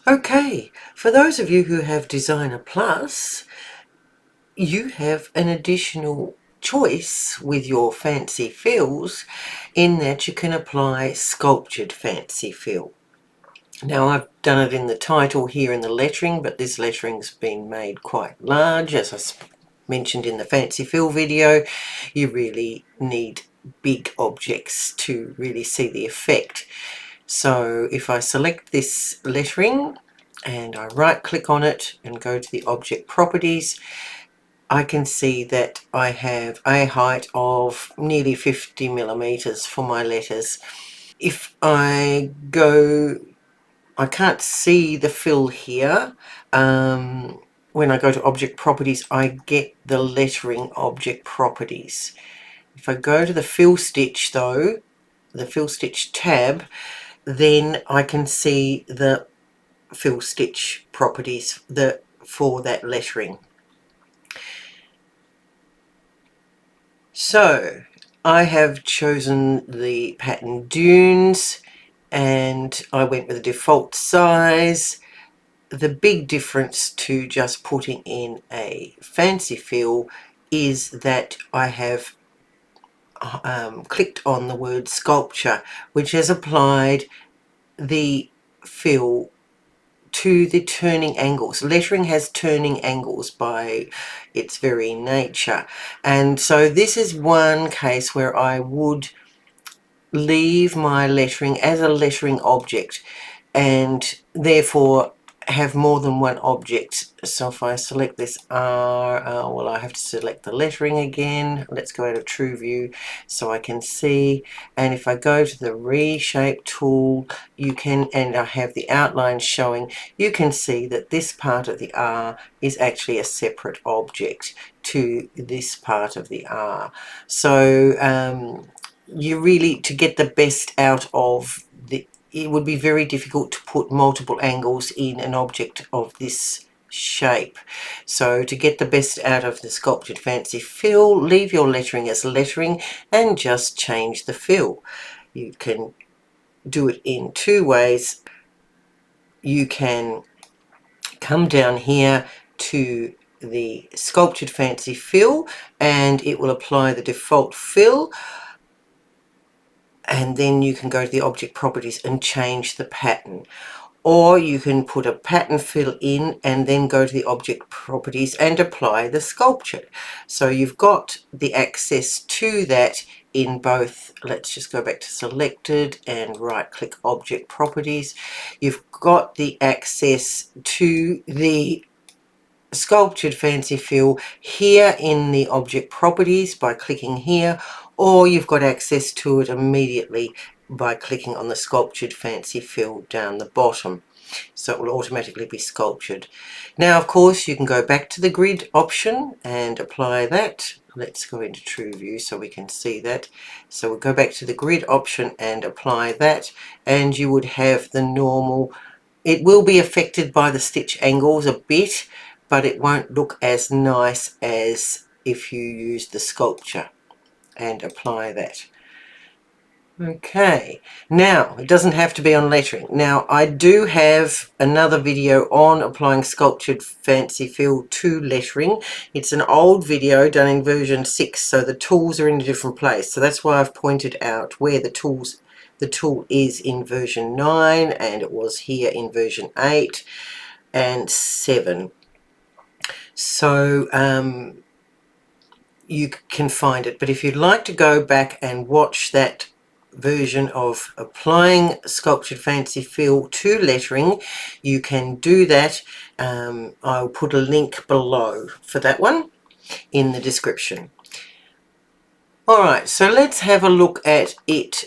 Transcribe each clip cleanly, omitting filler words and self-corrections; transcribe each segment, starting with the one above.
Okay, for those of you who have Designer Plus, you have an additional choice with your fancy fills in that you can apply sculptured fancy fill. Now I've done it in the title here in the lettering, but this lettering's been made quite large. As I mentioned in the fancy fill video, you really need big objects to really see the effect. So if I select this lettering and I right click on it and go to the object properties, I can see that I have a height of nearly 50 millimeters for my letters. If I go, I can't see the fill here. When I go to object properties, I get the lettering object properties. If I go to the fill stitch though, the fill stitch tab, then I can see the fill stitch properties for that lettering. So I have chosen the pattern Dunes and I went with the default size. The big difference to just putting in a fancy fill is that I have clicked on the word sculpture, which has applied the fill to the turning angles. Lettering has turning angles by its very nature, and so this is one case where I would leave my lettering as a lettering object and therefore have more than one object. So if I select this R, well, I have to select the lettering again. Let's go out of True View so I can see. And if I go to the Reshape tool, you can, and I have the outline showing, you can see that this part of the R is actually a separate object to this part of the R. So you really, to get the best out of it would be very difficult to put multiple angles in an object of this shape. So to get the best out of the sculptured fancy fill, leave your lettering as lettering and just change the fill. You can do it in two ways. You can come down here to the sculptured fancy fill and it will apply the default fill, and then you can go to the object properties and change the pattern. Or you can put a pattern fill in and then go to the object properties and apply the sculpture. So you've got the access to that in both. Let's just go back to selected and right click object properties. You've got the access to the sculptured fancy fill here in the object properties by clicking here, or you've got access to it immediately by clicking on the sculptured fancy fill down the bottom. So it will automatically be sculptured. Now of course you can go back to the grid option and apply that. Let's go into True View so we can see that. So we'll go back to the grid option and apply that, and you would have the normal. It will be affected by the stitch angles a bit, but it won't look as nice as if you use the sculpture and apply that. Okay, now it doesn't have to be on lettering. Now I do have another video on applying sculptured fancy fill to lettering. It's an old video done in version 6, so the tools are in a different place. So that's why I've pointed out where the tool is in version 9, and it was here in version 8 and 7. So you can find it, but if you'd like to go back and watch that version of applying sculptured fancy fill to lettering, you can do that. I'll put a link below for that one in the description. Alright, so let's have a look at it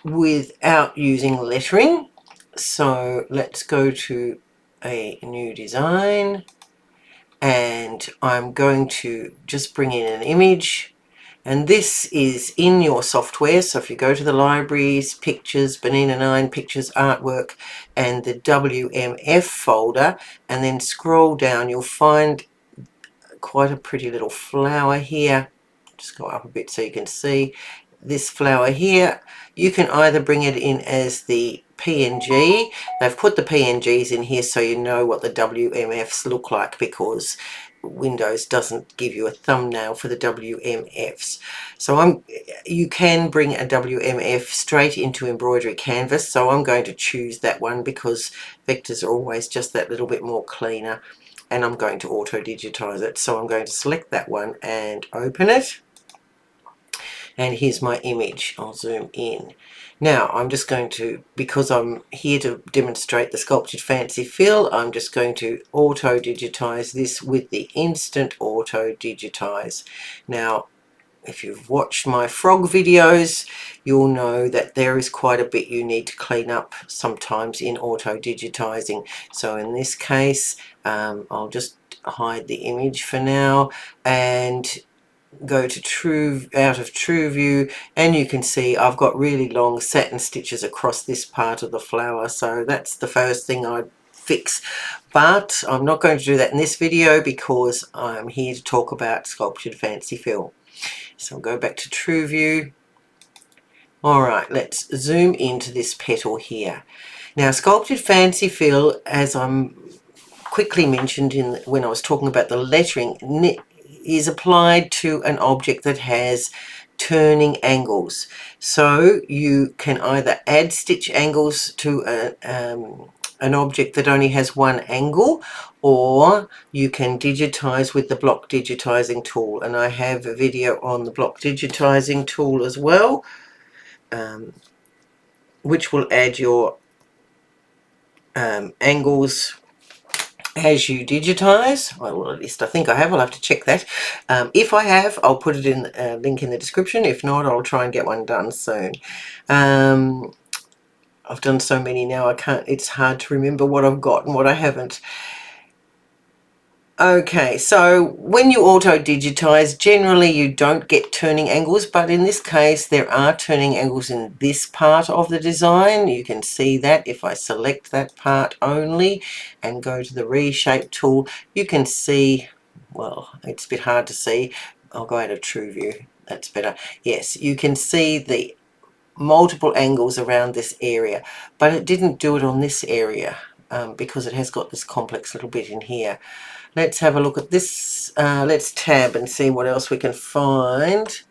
without using lettering. So let's go to a new design, and I'm going to just bring in an image, and this is in your software. So if you go to the libraries, pictures, Bernina 9 pictures, artwork, and the WMF folder, and then scroll down, you'll find quite a pretty little flower here. Just go up a bit so you can see this flower here. You can either bring it in as the PNG. They've put the PNGs in here so you know what the WMFs look like, because Windows doesn't give you a thumbnail for the WMFs. So you can bring a WMF straight into embroidery canvas, so I'm going to choose that one because vectors are always just that little bit more cleaner, and I'm going to auto digitize it. So I'm going to select that one and open it. And here's my image. I'll zoom in. Now I'm just going to, because I'm here to demonstrate the sculptured fancy fill, I'm just going to auto digitize this with the instant auto digitize. Now if you've watched my frog videos, you'll know that there is quite a bit you need to clean up sometimes in auto digitizing. So in this case, I'll just hide the image for now and go to out of true view, and you can see I've got really long satin stitches across this part of the flower, so that's the first thing I'd fix. But I'm not going to do that in this video because I'm here to talk about sculptured fancy fill. So I'll go back to true view. Alright, let's zoom into this petal here. Now sculptured fancy fill, as I'm quickly mentioned when I was talking about the lettering, is applied to an object that has turning angles. So you can either add stitch angles to an object that only has one angle, or you can digitize with the block digitizing tool, and I have a video on the block digitizing tool as well, which will add your angles as you digitize. Well, at least I think I have. I'll have to check that. If I have, I'll put it in a link in the description. If not, I'll try and get one done soon. I've done so many now, it's hard to remember what I've got and what I haven't. Okay, so when you auto digitize, generally you don't get turning angles, but in this case there are turning angles in this part of the design. You can see that if I select that part only and go to the reshape tool, you can see, well, it's a bit hard to see. I'll go out of true view, that's better. Yes, you can see the multiple angles around this area, but it didn't do it on this area because it has got this complex little bit in here. Let's have a look at this. Let's tab and see what else we can find.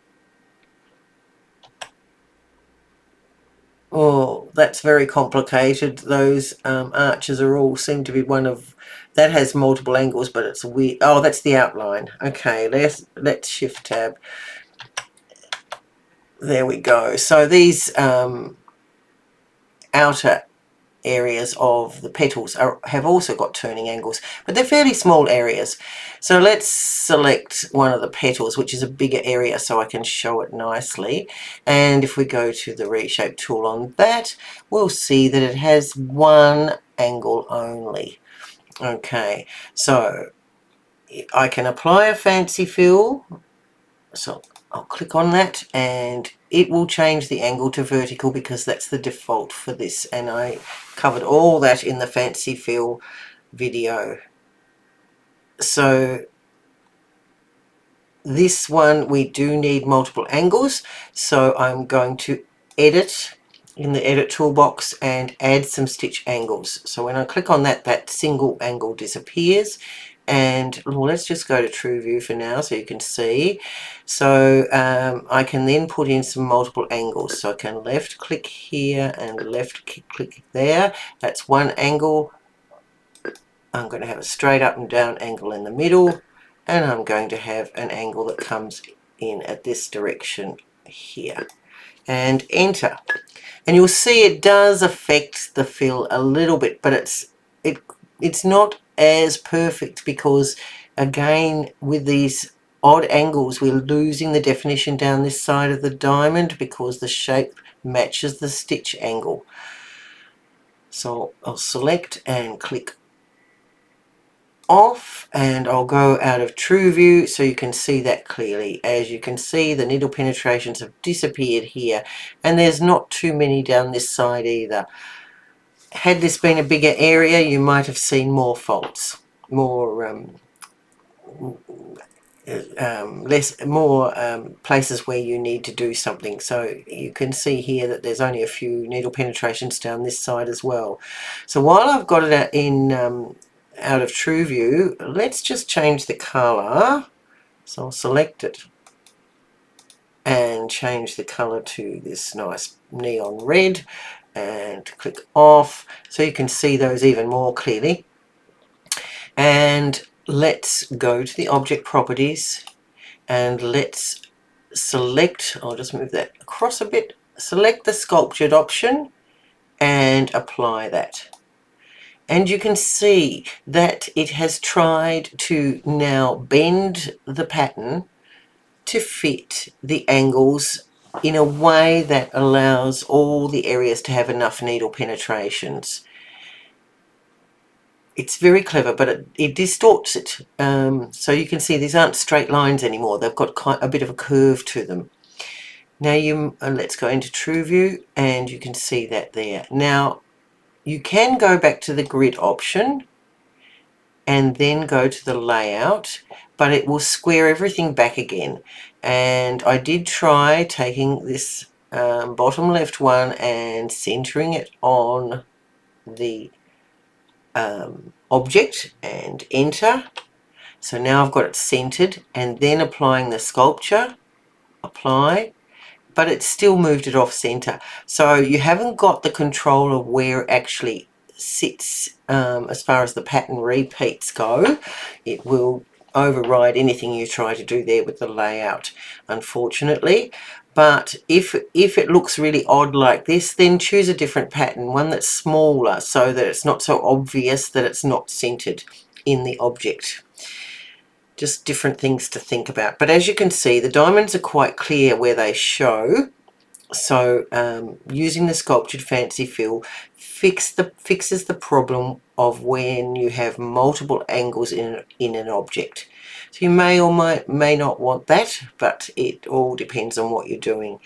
Oh, that's very complicated. Those arches are all seem to be one of, that has multiple angles, but it's weird. Oh, that's the outline. Okay, let's shift tab. There we go. So these outer areas of the petals have also got turning angles, but they're fairly small areas. So let's select one of the petals, which is a bigger area, so I can show it nicely. And if we go to the reshape tool on that, we'll see that it has one angle only. Okay, so I can apply a fancy fill. So I'll click on that and it will change the angle to vertical because that's the default for this, and I covered all that in the fancy fill video. So this one we do need multiple angles, so I'm going to edit in the edit toolbox and add some stitch angles. So when I click on that, that single angle disappears. And well, let's just go to true view for now so you can see. So I can then put in some multiple angles. So I can left click here and left click there. That's one angle. I'm going to have a straight up and down angle in the middle, and I'm going to have an angle that comes in at this direction here, and enter. And you'll see it does affect the fill a little bit, but it's not as perfect because, again, with these odd angles, we're losing the definition down this side of the diamond because the shape matches the stitch angle. So I'll select and click off, and I'll go out of true view so you can see that clearly. As you can see, the needle penetrations have disappeared here, and there's not too many down this side either. Had this been a bigger area, you might have seen more faults, more more places where you need to do something. So you can see here that there's only a few needle penetrations down this side as well. So while I've got it out of true view, let's just change the color. So I'll select it and change the color to this nice neon red and click off so you can see those even more clearly. And let's go to the object properties and let's select, I'll just move that across a bit, select the sculptured option and apply that. And you can see that it has tried to now bend the pattern to fit the angles in a way that allows all the areas to have enough needle penetrations. It's very clever, but it distorts it. So you can see these aren't straight lines anymore. They've got quite a bit of a curve to them. Now let's go into True View and you can see that there. Now you can go back to the grid option and then go to the layout, but it will square everything back again. And I did try taking this bottom left one and centering it on the object and enter. So now I've got it centered, and then applying the sculpture, apply, but it's still moved it off center. So you haven't got the control of where it actually sits as far as the pattern repeats go. It will override anything you try to do there with the layout, unfortunately. But if it looks really odd like this, then choose a different pattern, one that's smaller so that it's not so obvious that it's not centered in the object. Just different things to think about. But as you can see, the diamonds are quite clear where they show. So using the sculptured fancy fill fixes the problem of when you have multiple angles in an object. So you may or may not want that, but it all depends on what you're doing.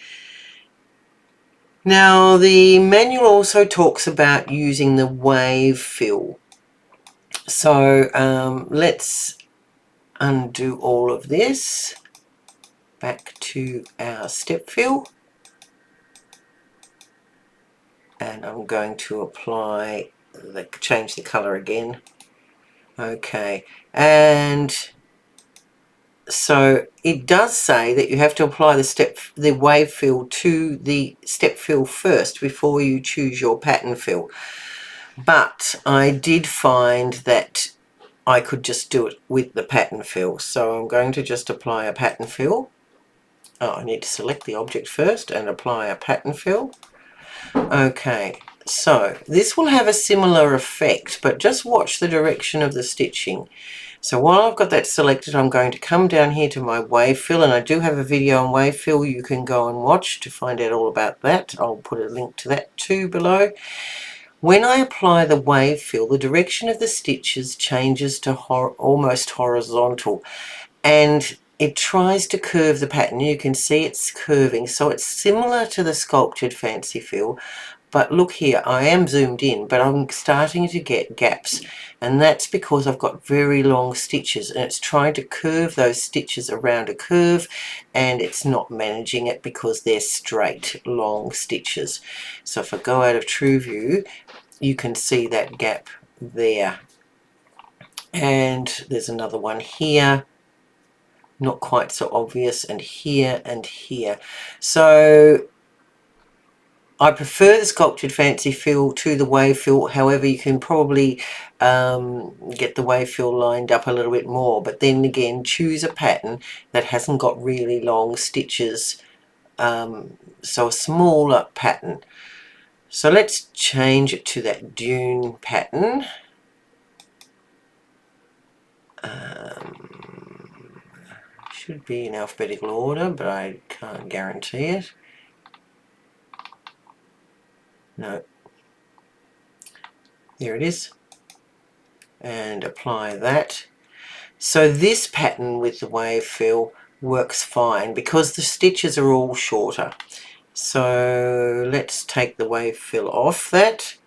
Now the manual also talks about using the wave fill. So let's undo all of this, back to our step fill, and I'm going to apply change the color again. Okay, and so it does say that you have to apply the wave fill to the step fill first before you choose your pattern fill, but I did find that I could just do it with the pattern fill. So I'm going to just apply a pattern fill. Oh, I need to select the object first and apply a pattern fill. Okay, so this will have a similar effect, but just watch the direction of the stitching. So while I've got that selected, I'm going to come down here to my wave fill, and I do have a video on wave fill you can go and watch to find out all about that. I'll put a link to that too below. When I apply the wave fill, the direction of the stitches changes to almost horizontal, and it tries to curve the pattern. You can see it's curving, so it's similar to the sculptured fancy fill, but look here, I am zoomed in, but I'm starting to get gaps, and that's because I've got very long stitches, and it's trying to curve those stitches around a curve, and it's not managing it because they're straight long stitches. So if I go out of True View, you can see that gap there, and there's another one here, not quite so obvious, and here and here. So I prefer the sculptured fancy fill to the wave fill. However, you can probably get the wave fill lined up a little bit more, but then again, choose a pattern that hasn't got really long stitches, so a smaller pattern. So let's change it to that dune pattern. Should be in alphabetical order, but I can't guarantee it. No. There it is. And apply that. So this pattern with the wave fill works fine because the stitches are all shorter. So let's take the wave fill off that.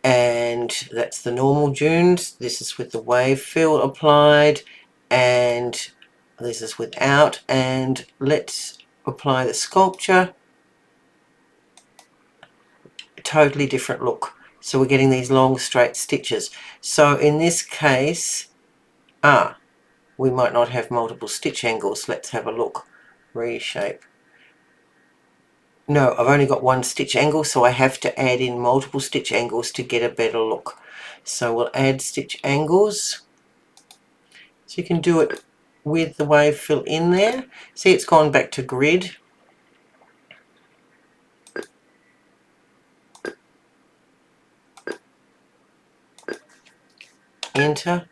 And that's the normal dunes. This is with the wave fill applied. and this is without, and let's apply the sculpture. Totally different look. So we're getting these long straight stitches. So in this case, we might not have multiple stitch angles. Let's have a look. Reshape. No, I've only got one stitch angle, so I have to add in multiple stitch angles to get a better look. So we'll add stitch angles. So you can do it with the wave fill in there. See, it's gone back to grid. Enter.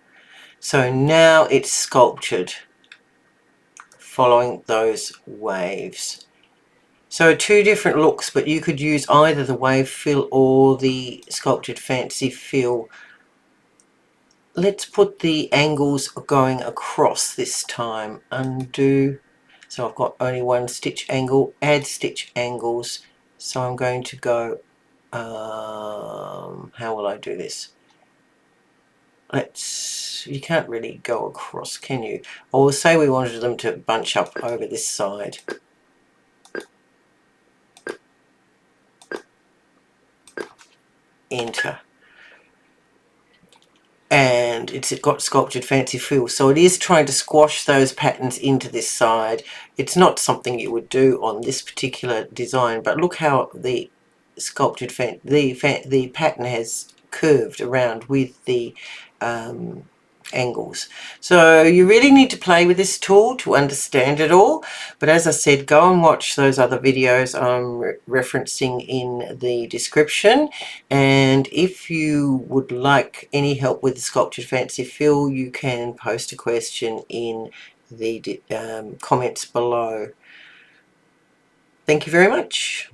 So now it's sculptured following those waves. So two different looks, but you could use either the wave fill or the sculptured fancy fill. Let's put the angles going across this time. Undo. So I've got only one stitch angle. Add stitch angles. So I'm going to go, how will I do this? You can't really go across, can you? Or say we wanted them to bunch up over this side. Enter. And it's got sculptured fancy fill, so it is trying to squash those patterns into this side. It's not something you would do on this particular design, but look how the sculptured the pattern has curved around with the angles. So you really need to play with this tool to understand it all, but as I said, go and watch those other videos I'm referencing in the description, and if you would like any help with the sculptured fancy fill, you can post a question in the comments below. Thank you very much.